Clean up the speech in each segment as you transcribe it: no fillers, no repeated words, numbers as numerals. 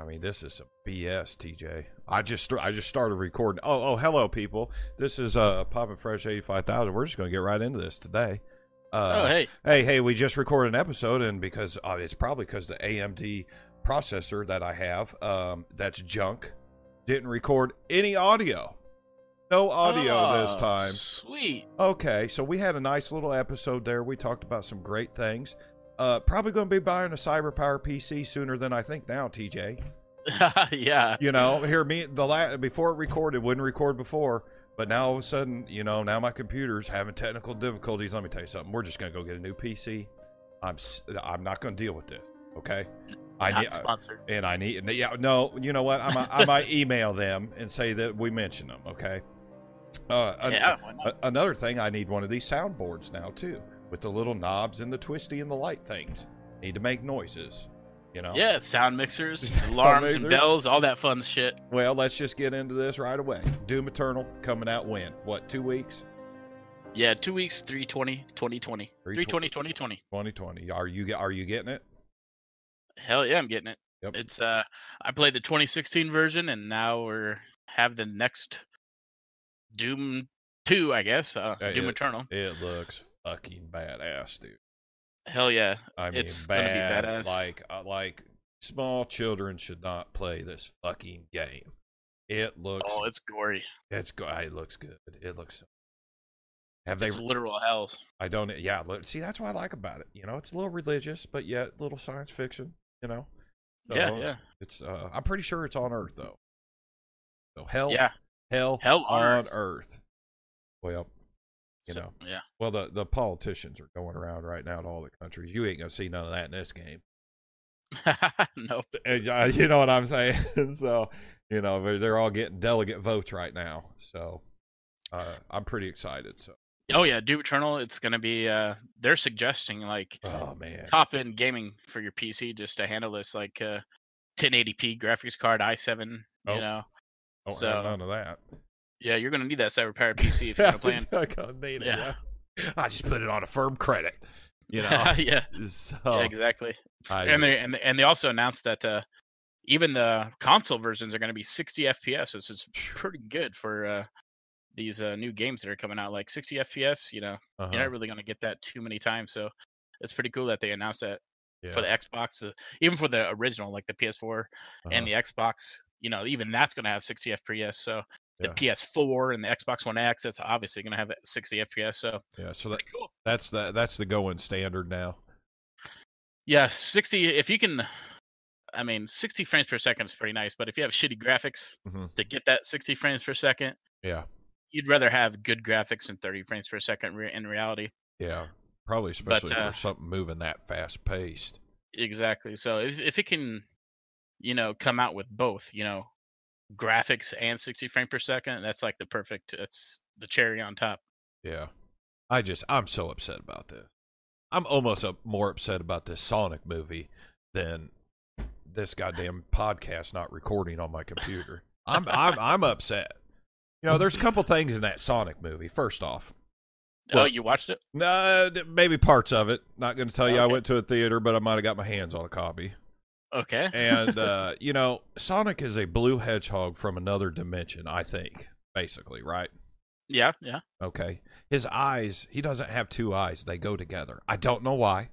I mean, this is some BS, TJ. I just started recording. Oh, hello, people. This is Poppin' Fresh 85,000. We're just going to get right into this today. Hey, we just recorded an episode, and because it's probably because the AMD processor that I have, that's junk, didn't record any audio. No audio this time. Sweet. Okay, so we had a nice little episode there. We talked about some great things. Probably going to be buying a CyberPower PC sooner than I think now, TJ. Yeah. You know, before it recorded, it wouldn't record before, but now all of a sudden, you know, now my computer's having technical difficulties. Let me tell you something. We're just going to go get a new PC. I'm not going to deal with this. Okay. Not sponsored. And I need, yeah, no, you know what? I might email them and say that we mentioned them. Okay. Yeah. Why not? Another thing, I need one of these soundboards now too, with the little knobs and the twisty and the light things. Need to make noises, you know? Yeah, sound mixers, alarms and bells, all that fun shit. Well, let's just get into this right away. Doom Eternal coming out when? What, 2 weeks? Yeah, 2 weeks, 3/20/2020. 3/20/2020. 2020. Are you getting it? Hell yeah, I'm getting it. Yep. It's I played the 2016 version, and now we're have the next Doom 2, I guess. Doom Eternal. It looks fucking badass, dude. Hell yeah. I mean, it's gonna be badass. Like small children should not play this fucking game. It looks. Oh, it's gory. It looks good. It looks. It's literal hell. I don't. Yeah. See, that's what I like about it. You know, it's a little religious, but yet a little science fiction. You know. So yeah. It's. I'm pretty sure it's on Earth though. So hell. Yeah. Hell on Earth. Well. You know, yeah. Well, the politicians are going around right now to all the countries. You ain't gonna see none of that in this game. Nope. You know what I'm saying? So, you know, they're all getting delegate votes right now. So, I'm pretty excited. So. Oh yeah, Doom Eternal. It's gonna be. They're suggesting like, oh man, top-end gaming for your PC just to handle this, like 1080p graphics card, i7. You know. Don't so have none of that. Yeah, you're gonna need that CyberPower PC if you're gonna play. Yeah. I just put it on a firm credit. You know. Yeah. So, yeah, exactly. And they also announced that even the console versions are going to be 60 FPS. This is pretty good for these new games that are coming out. Like 60 FPS, you know, you're not really going to get that too many times. So it's pretty cool that they announced that for the Xbox, even for the original, like the PS4 and the Xbox. You know, even that's going to have 60 FPS. So the PS4 and the Xbox One X, that's obviously going to have 60 FPS. So so cool. That's the going standard now. Yeah, 60. If you can, I mean, 60 frames per second is pretty nice. But if you have shitty graphics to get that 60 frames per second, you'd rather have good graphics than 30 frames per second in reality. Yeah, probably especially for something moving that fast paced. Exactly. So if it can, you know, come out with both, you know, graphics and 60 frames per second, that's like that's the cherry on top. Yeah. I'm so upset about this. I'm almost more upset about this Sonic movie than this goddamn podcast not recording on my computer. I'm upset. You know, there's a couple things in that Sonic movie. First off, you watched it? No, maybe parts of it. Not going to tell you I went to a theater, but I might have got my hands on a copy. Okay. And, you know, Sonic is a blue hedgehog from another dimension, I think, basically, right? Yeah. Okay. His eyes, he doesn't have two eyes. They go together. I don't know why.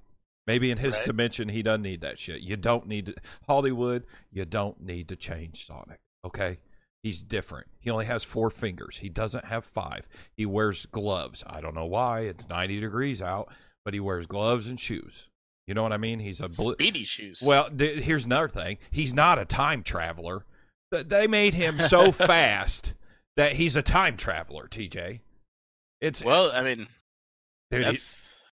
Maybe in his dimension, he doesn't need that shit. You don't need to, Hollywood, you don't need to change Sonic, okay? He's different. He only has 4 fingers. He doesn't have 5. He wears gloves. I don't know why. It's 90 degrees out, but he wears gloves and shoes. You know what I mean? He's a speedy shoes. Well, here's another thing. He's not a time traveler. They made him so fast that he's a time traveler, TJ. I mean, dude,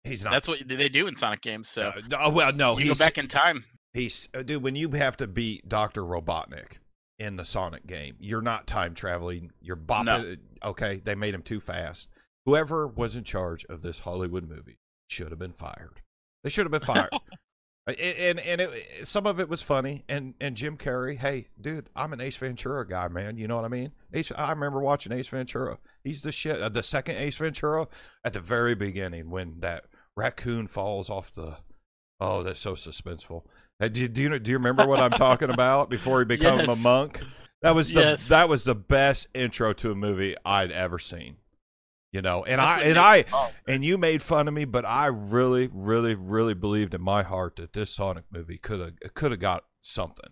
he's not. That's what they do in Sonic games. So, no, you go back in time. Dude. When you have to beat Dr. Robotnik in the Sonic game, you're not time traveling. You're bopping. No. Okay, they made him too fast. Whoever was in charge of this Hollywood movie should have been fired. They should have been fired. and some of it was funny. And Jim Carrey, hey, dude, I'm an Ace Ventura guy, man. You know what I mean? I remember watching Ace Ventura. He's the shit. The second Ace Ventura, at the very beginning, when that raccoon falls off the Oh, that's so suspenseful. Do you remember what I'm talking about? Before he became a monk, that was the best intro to a movie I'd ever seen. You know, and you made fun of me, but I really, really, really believed in my heart that this Sonic movie could have got something,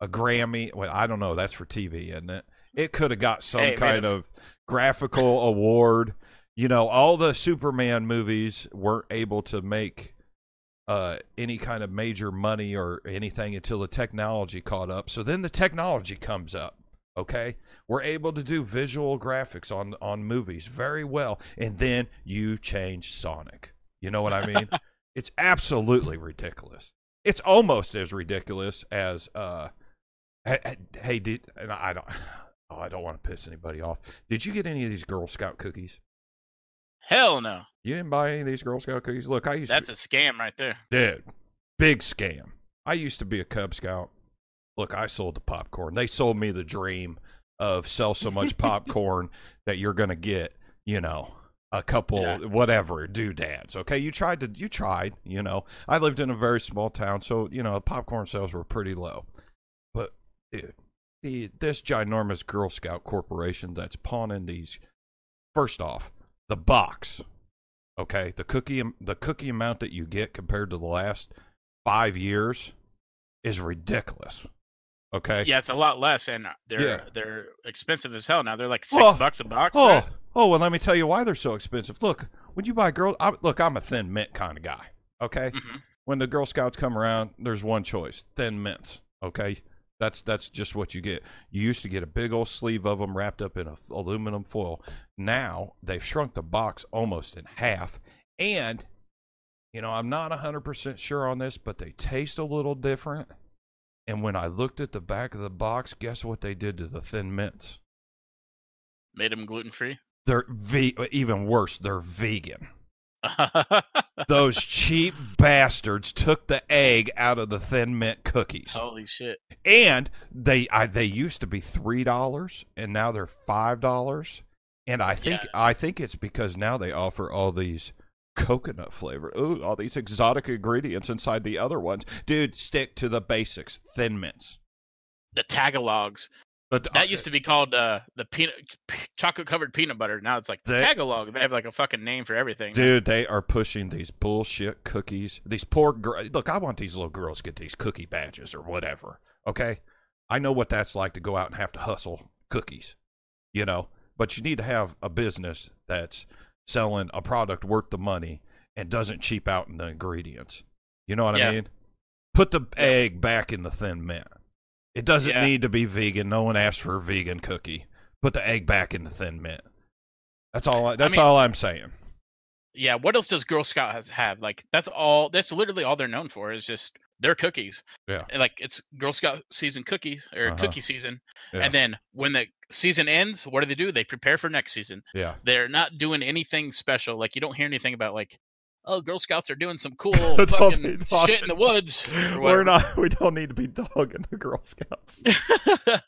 a Grammy. Well, I don't know. That's for TV, isn't it? It could have got some kind of graphical award. You know, all the Superman movies weren't able to make any kind of major money or anything until the technology caught up. So then the technology comes up, okay? We're able to do visual graphics on movies very well, and then you change Sonic. You know what I mean? It's absolutely ridiculous. It's almost as ridiculous as hey, I don't want to piss anybody off. Did you get any of these Girl Scout cookies? Hell no. You didn't buy any of these Girl Scout cookies? Look, That's a scam right there. Dude, big scam. I used to be a Cub Scout. Look, I sold the popcorn. They sold me the dream of sell so much popcorn that you're going to get, you know, a couple, whatever, doodads. Okay, you tried, you know. I lived in a very small town, so, you know, popcorn sales were pretty low. But, dude, this ginormous Girl Scout corporation that's pawning these, first off, the box, okay, the cookie amount that you get compared to the last 5 years is ridiculous. Okay. Yeah, it's a lot less, and they're expensive as hell now. They're like $6 a box. Well, let me tell you why they're so expensive. Look, when you buy I'm a Thin Mint kind of guy. Okay. Mm-hmm. When the Girl Scouts come around, there's one choice: Thin Mints. Okay. That's just what you get. You used to get a big old sleeve of them wrapped up in aluminum foil. Now they've shrunk the box almost in half. And, you know, I'm not 100% sure on this, but they taste a little different. And when I looked at the back of the box, guess what they did to the Thin Mints? Made them gluten-free? They're even worse, they're vegan. Those cheap bastards took the egg out of the Thin Mint cookies. Holy shit. And they used to be $3 and now they're $5. And I think it's because now they offer all these coconut flavor. Ooh, all these exotic ingredients inside the other ones. Dude, stick to the basics. Thin Mints. The Tagalogs. That used to be called the chocolate covered peanut butter. Now it's like Tagalog. They have like a fucking name for everything. Dude, they are pushing these bullshit cookies. These poor girls. Look, I want these little girls to get these cookie badges or whatever. Okay, I know what that's like to go out and have to hustle cookies. You know, but you need to have a business that's selling a product worth the money and doesn't cheap out in the ingredients. You know what I mean? Put the egg back in the Thin Mint. It doesn't need to be vegan. No one asked for a vegan cookie. Put the egg back in the Thin Mint. That's all. All I'm saying. Yeah. What else does Girl Scout have? Like that's all. That's literally all they're known for is just their cookies. Yeah. Like it's Girl Scout season cookies or cookie season, and then when the season ends, what do? They prepare for next season. Yeah. They're not doing anything special. Like you don't hear anything about like, oh, Girl Scouts are doing some cool fucking shit in the woods. We don't need to be dogging the Girl Scouts. The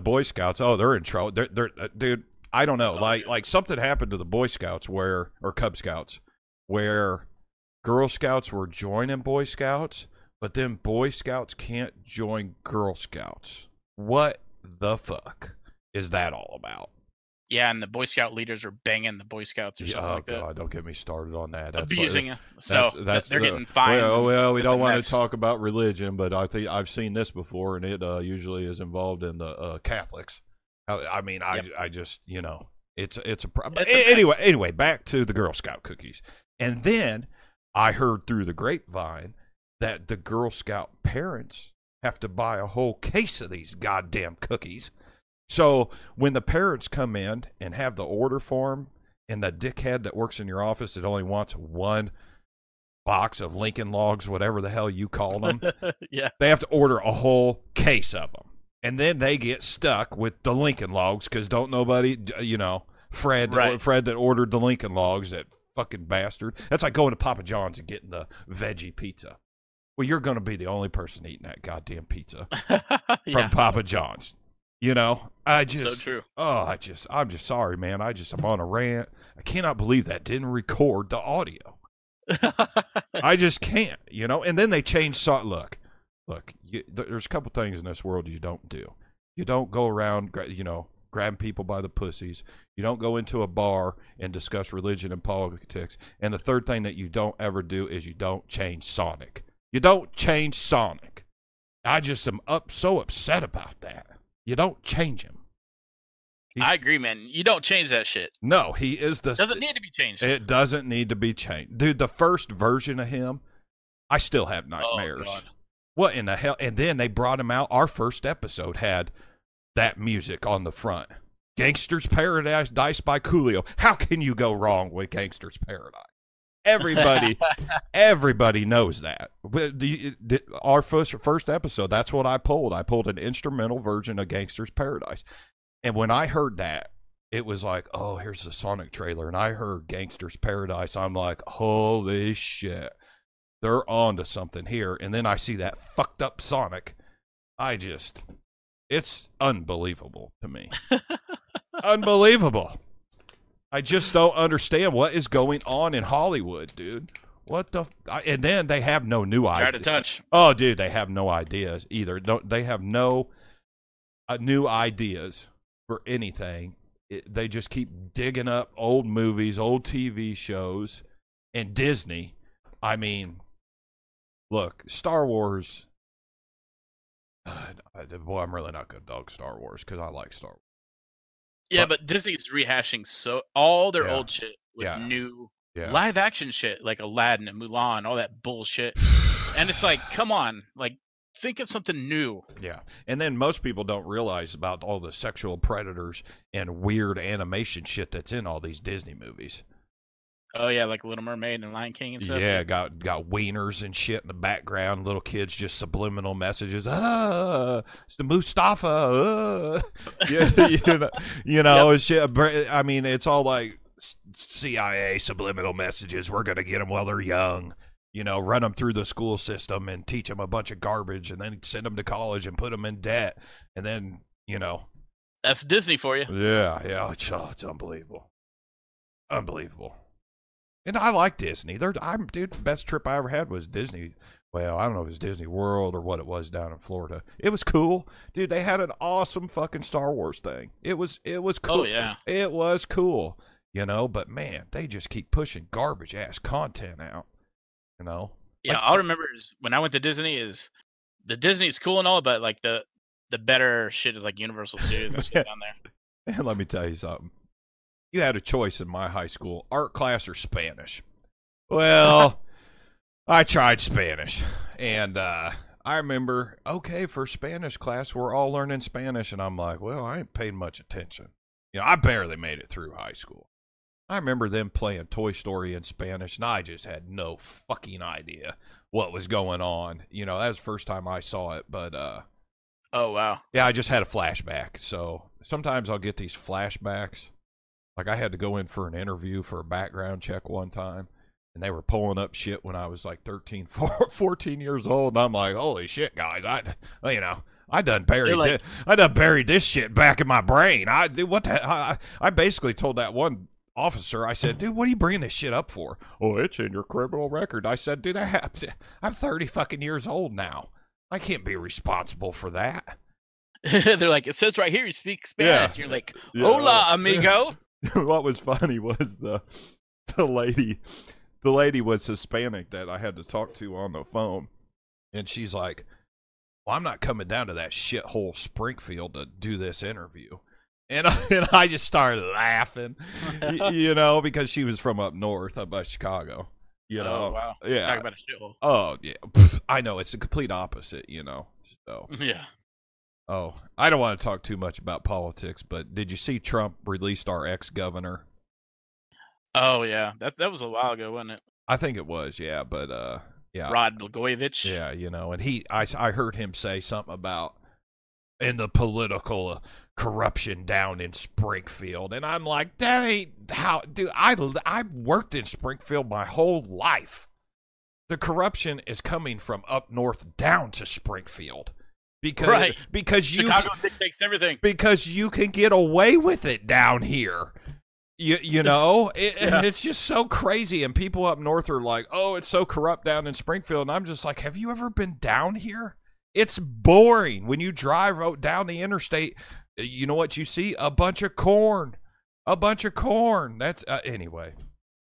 Boy Scouts. Oh, they're in trouble. They're dude. I don't know. Like something happened to the Boy Scouts or Cub Scouts, where Girl Scouts were joining Boy Scouts, but then Boy Scouts can't join Girl Scouts. What the fuck is that all about? Yeah, and the Boy Scout leaders are banging the Boy Scouts or something like that. Oh, God, don't get me started on that. Abusing it. So they're getting fined. Well, we don't want to talk about religion, but I think I've seen this before, and it usually is involved in the Catholics. I just, you know, it's a problem. Anyway, back to the Girl Scout cookies. And then I heard through the grapevine that the Girl Scout parents have to buy a whole case of these goddamn cookies. So when the parents come in and have the order form, and the dickhead that works in your office that only wants one box of Lincoln Logs, whatever the hell you call them, they have to order a whole case of them. And then they get stuck with the Lincoln Logs because don't nobody, you know, Fred that ordered the Lincoln Logs, that fucking bastard. That's like going to Papa John's and getting the veggie pizza. Well, you're going to be the only person eating that goddamn pizza from Papa John's. You know, so true. I'm just sorry, man. I'm on a rant. I cannot believe that didn't record the audio. I just can't, you know. And then they change song. Look, there's a couple things in this world you don't do. You don't go around, you know, grab people by the pussies. You don't go into a bar and discuss religion and politics. And the third thing that you don't ever do is you don't change Sonic. You don't change Sonic. I just am so upset about that. You don't change him. I agree, man. You don't change that shit. No, he is the... Doesn't need to be changed. It doesn't need to be changed. Dude, the first version of him, I still have nightmares. Oh, God. What in the hell? And then they brought him out. Our first episode had that music on the front. Gangster's Paradise by Coolio. How can you go wrong with Gangster's Paradise? Everybody knows that. Our first episode, that's what I pulled. I pulled an instrumental version of Gangster's Paradise. And when I heard that, it was like, oh, here's the Sonic trailer. And I heard Gangster's Paradise. I'm like, holy shit. They're on to something here. And then I see that fucked up Sonic. It's unbelievable to me. Unbelievable. I just don't understand what is going on in Hollywood, dude. What the... And then they have no new ideas. Out of touch. Oh, dude, they have no ideas either. They have no new ideas for anything. They just keep digging up old movies, old TV shows, and Disney. I mean, look, Star Wars... boy, I'm really not going to dog Star Wars because I like Star Wars. Yeah, but Disney's rehashing all their old shit with new live action shit like Aladdin and Mulan, all that bullshit. And it's like, come on, like think of something new. Yeah. And then most people don't realize about all the sexual predators and weird animation shit that's in all these Disney movies. Oh yeah, like Little Mermaid and Lion King and stuff. Yeah, got wieners and shit in the background. Little kids just subliminal messages. It's the Mustafa. You know, yep. Shit. I mean, it's all like CIA subliminal messages. We're gonna get them while they're young. You know, run them through the school system and teach them a bunch of garbage, and then send them to college and put them in debt, and then that's Disney for you. Yeah, it's unbelievable, unbelievable. And I like Disney. Dude, best trip I ever had was Disney. Well, I don't know if it was Disney World or what it was down in Florida. It was cool. Dude, they had an awesome fucking Star Wars thing. It was cool. Oh, yeah. It was cool. But man, they just keep pushing garbage ass content out. Yeah, all I remember is when I went to Disney the Disney's cool and all, but like the better shit is like Universal Studios and shit down there. And let me tell you something. You had a choice in my high school, art class or Spanish. Well, I tried Spanish. And I remember, okay, for Spanish class, we're all learning Spanish. And I'm like, well, I ain't paid much attention. I barely made it through high school. I remember them playing Toy Story in Spanish, and I just had no fucking idea what was going on. That was the first time I saw it. But, oh, wow. Yeah, I just had a flashback. So sometimes I'll get these flashbacks. Like, I had to go in for an interview for a background check one time, and they were pulling up shit when I was like 13, 14 years old, and I'm like, holy shit, guys, I done buried this shit back in my brain. I basically told that one officer, I said, dude, what are you bringing this shit up for? Oh, it's in your criminal record. I said, dude, I'm 30 fucking years old now. I can't be responsible for that. They're like, it says right here you speak Spanish. Yeah. You're like, hola, amigo. What was funny was the lady was Hispanic that I had to talk to on the phone, and she's like, well, I'm not coming down to that shithole Springfield to do this interview. And I just started laughing, because she was from up north, up by Chicago. Oh, wow. Yeah. Talk about a shithole. Oh, yeah. I know. It's the complete opposite, So. Yeah. Oh, I don't want to talk too much about politics, but did you see Trump released our ex-governor? Oh, yeah. That was a while ago, wasn't it? I think it was, yeah. But, yeah. Rod Blagojevich. Yeah, and I heard him say something about in the political corruption down in Springfield. And I'm like, that ain't how, dude, I worked in Springfield my whole life. The corruption is coming from up north down to Springfield. Because Chicago dictates everything. Because you can get away with it down here. You know, it's just so crazy. And people up north are like, oh, it's so corrupt down in Springfield. And I'm just like, have you ever been down here? It's boring. When you drive down the interstate, you know what you see? A bunch of corn. That's anyway.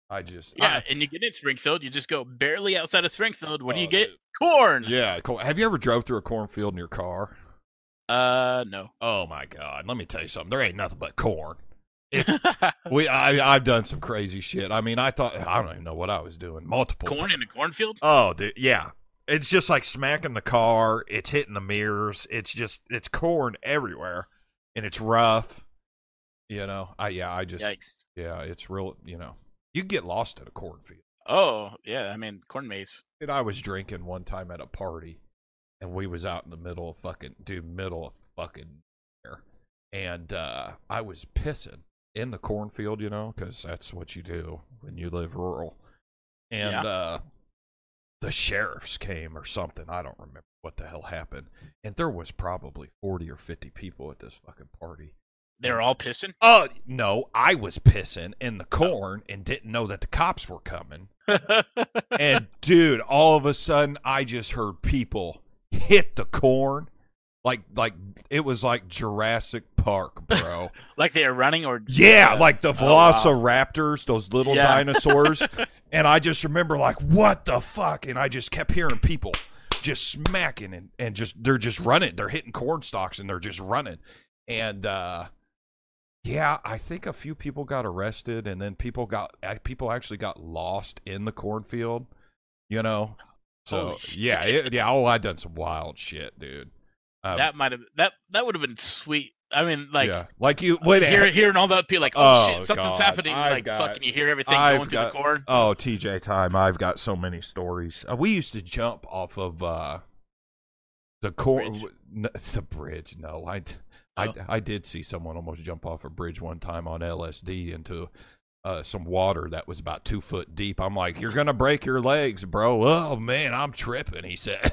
And you get in Springfield, you just go barely outside of Springfield. What do you get? Corn. Yeah, cool. Have you ever drove through a cornfield in your car? No. Oh my God. Let me tell you something. There ain't nothing but corn. I've done some crazy shit. I mean, I don't even know what I was doing. Multiple corn in a cornfield? Oh, dude, yeah. It's just like smacking the car. It's hitting the mirrors. It's corn everywhere, and it's rough. You know, Yikes. Yeah, it's real. You know, you get lost in a cornfield. Oh yeah, I mean corn maze. And I was drinking one time at a party, and we was out in the middle of fucking air, and I was pissing in the cornfield, you know, because that's what you do when you live rural. And the sheriffs came or something. I don't remember what the hell happened. And there was probably 40 or 50 people at this fucking party. They were all pissing? Oh, no, I was pissing in the corn and didn't know that the cops were coming. And, dude, all of a sudden, I just heard people hit the corn. Like it was like Jurassic Park, bro. Like they were running or... Yeah, like the velociraptors, those little dinosaurs. And I just remember like, what the fuck? And I just kept hearing people just smacking and they're just running. They're hitting corn stalks and they're just running. And, yeah, I think a few people got arrested, and then people actually got lost in the cornfield, you know? So, I done some wild shit, dude. That would have been sweet. I mean, like, like you hearing all that people like, shit, something's happening. Fucking, you hear everything going through the corn. Oh, TJ time! I've got so many stories. We used to jump off of the corn, the bridge. No, I did see someone almost jump off a bridge one time on LSD into some water that was about 2 foot deep. I'm like, you're gonna break your legs, bro. Oh man, I'm tripping, he said.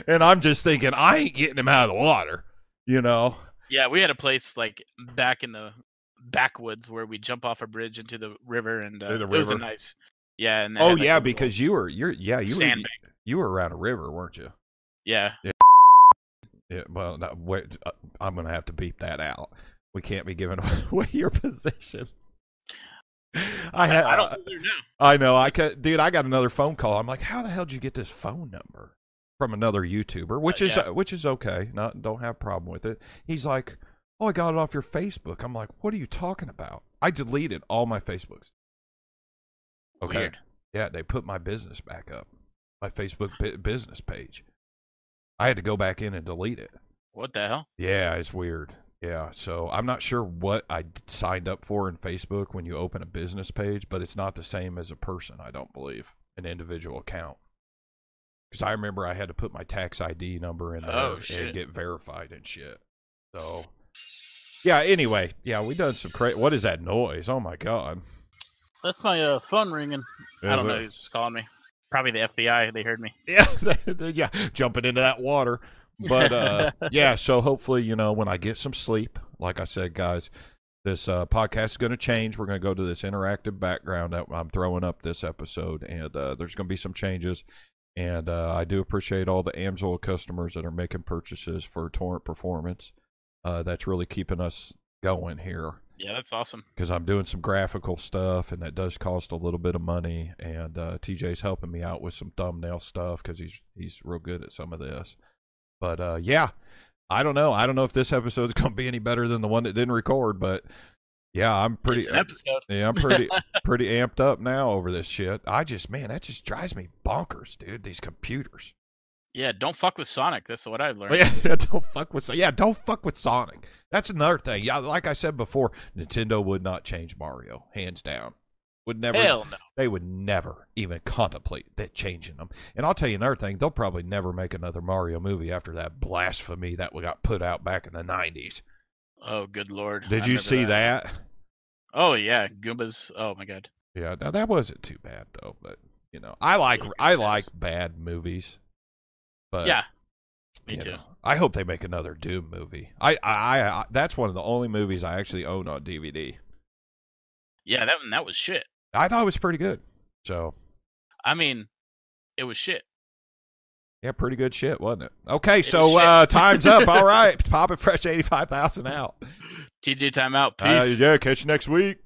And I'm just thinking, I ain't getting him out of the water, you know. Yeah, we had a place like back in the backwoods where we jump off a bridge into the river, and it was a nice. Yeah. And because you were around a river, weren't you? Yeah. Yeah, well, wait, I'm going to have to beep that out. We can't be giving away your position. I don't know there now. I know. Dude, I got another phone call. I'm like, how the hell did you get this phone number from another YouTuber? Which is okay. Don't have a problem with it. He's like, oh, I got it off your Facebook. I'm like, what are you talking about? I deleted all my Facebooks. Okay. Weird. Yeah, they put my business back up. My Facebook business page. I had to go back in and delete it. What the hell? Yeah, it's weird. Yeah, so I'm not sure what I signed up for in Facebook when you open a business page, but it's not the same as a person, I don't believe, an individual account. Because I remember I had to put my tax ID number in there and get verified and shit. So, yeah, anyway, we done some what is that noise? Oh, my God. That's my phone ringing. I don't know who's just calling me. Probably the FBI. They heard me. Yeah, jumping into that water. But, so hopefully, when I get some sleep, like I said, guys, this podcast is going to change. We're going to go to this interactive background that I'm throwing up this episode, and there's going to be some changes. And I do appreciate all the Amsoil customers that are making purchases for Torrent Performance. That's really keeping us going here. Yeah, that's awesome. Because I'm doing some graphical stuff, and that does cost a little bit of money. And TJ's helping me out with some thumbnail stuff because he's real good at some of this. But I don't know. I don't know if this episode is going to be any better than the one that didn't record. But yeah, I'm pretty. It's an episode. Yeah, I'm pretty amped up now over this shit. That just drives me bonkers, dude. These computers. Yeah, don't fuck with Sonic. That's what I've learned. Don't fuck with Sonic. That's another thing. Yeah, like I said before, Nintendo would not change Mario, hands down. Would never. Hell no. They would never even contemplate that changing them. And I'll tell you another thing. They'll probably never make another Mario movie after that blasphemy that got put out back in the 90s. Oh, good Lord. Did you see that? Oh, yeah. Goombas. Oh, my God. Yeah, now that wasn't too bad, though. But, I like bad movies. But, yeah. Me too. I hope they make another Doom movie. I that's one of the only movies I actually own on DVD. Yeah, that was shit. I thought it was pretty good. So, I mean, it was shit. Yeah, pretty good shit, wasn't it? Okay, so time's up. All right, Poppin' Fresh 85,000 out. TJ time out. Peace. Yeah, catch you next week.